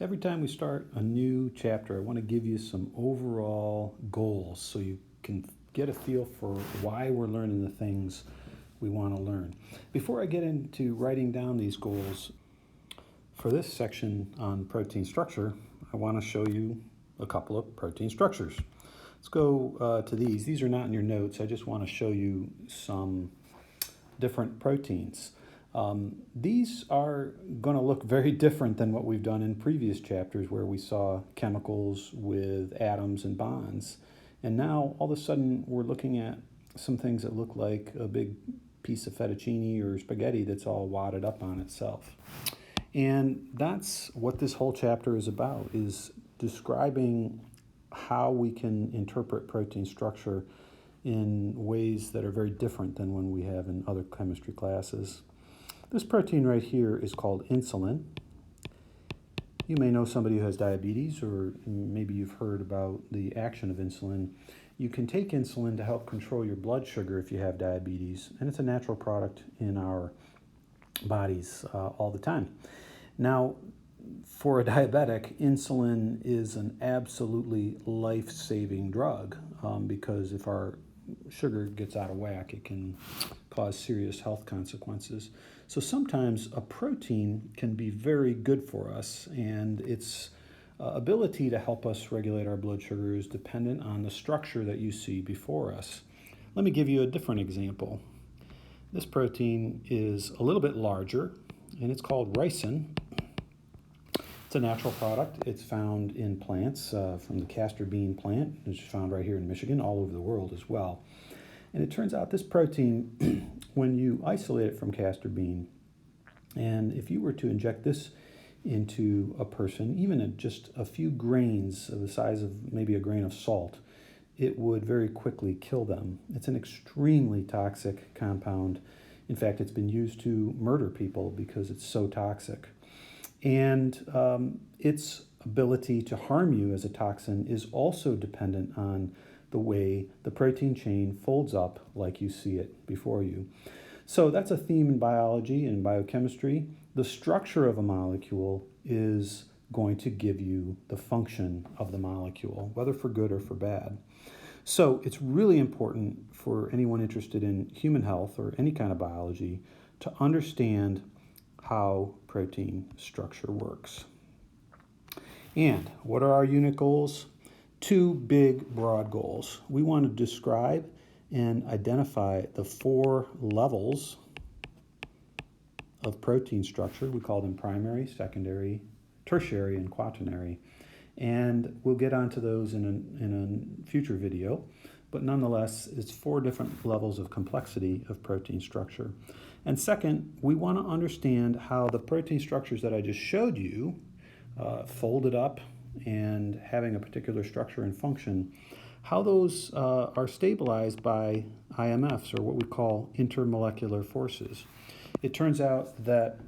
Every time we start a new chapter, I want to give you some overall goals so you can get a feel for why we're learning the things we want to learn. Before I get into writing down these goals, for this section on protein structure, I want to show you a couple of protein structures. Let's go to these. These are not in your notes. I just want to show you some different proteins. These are going to look very different than what we've done in previous chapters where we saw chemicals with atoms and bonds. And now all of a sudden we're looking at some things that look like a big piece of fettuccine or spaghetti that's all wadded up on itself. And that's what this whole chapter is about, is describing how we can interpret protein structure in ways that are very different than when we have in other chemistry classes. This protein right here is called insulin. You may know somebody who has diabetes, or maybe you've heard about the action of insulin. You can take insulin to help control your blood sugar if you have diabetes, and it's a natural product in our bodies all the time. Now, for a diabetic, insulin is an absolutely life-saving drug because if our sugar gets out of whack, it can cause serious health consequences. So sometimes a protein can be very good for us, and its ability to help us regulate our blood sugar is dependent on the structure that you see before us. Let me give you a different example. This protein is a little bit larger, and it's called ricin. It's a natural product. It's found in plants from the castor bean plant, which is found right here in Michigan, all over the world as well. And it turns out this protein, when you isolate it from castor bean, and if you were to inject this into a person, even at just a few grains of the size of maybe a grain of salt, it would very quickly kill them. It's an extremely toxic compound. In fact, it's been used to murder people because it's so toxic. And its ability to harm you as a toxin is also dependent on the way the protein chain folds up like you see it before you. So that's a theme in biology and biochemistry. The structure of a molecule is going to give you the function of the molecule, whether for good or for bad. So it's really important for anyone interested in human health or any kind of biology to understand how protein structure works. And what are our unit goals? Two big, broad goals. We want to describe and identify the 4 levels of protein structure. We call them primary, secondary, tertiary, and quaternary. And we'll get onto those in a future video. But nonetheless, it's 4 different levels of complexity of protein structure. And second, we want to understand how the protein structures that I just showed you, folded up and having a particular structure and function, how those are stabilized by IMFs, or what we call intermolecular forces. It turns out that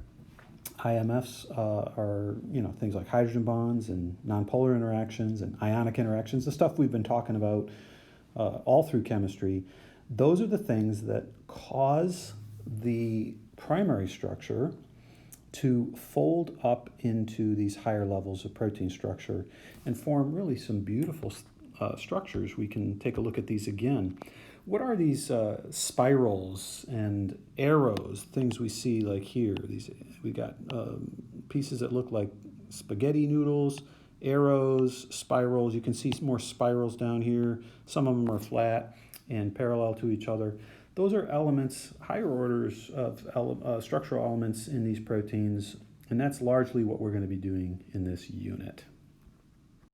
IMFs are things like hydrogen bonds and nonpolar interactions and ionic interactions, the stuff we've been talking about all through chemistry. Those are the things that cause the primary structure to fold up into these higher levels of protein structure and form really some beautiful structures. We can take a look at these again. What are these spirals and arrows, things we see like here? We got pieces that look like spaghetti noodles, arrows, spirals. You can see more spirals down here. Some of them are flat and parallel to each other. Those are elements, higher orders of structural elements in these proteins, and that's largely what we're going to be doing in this unit.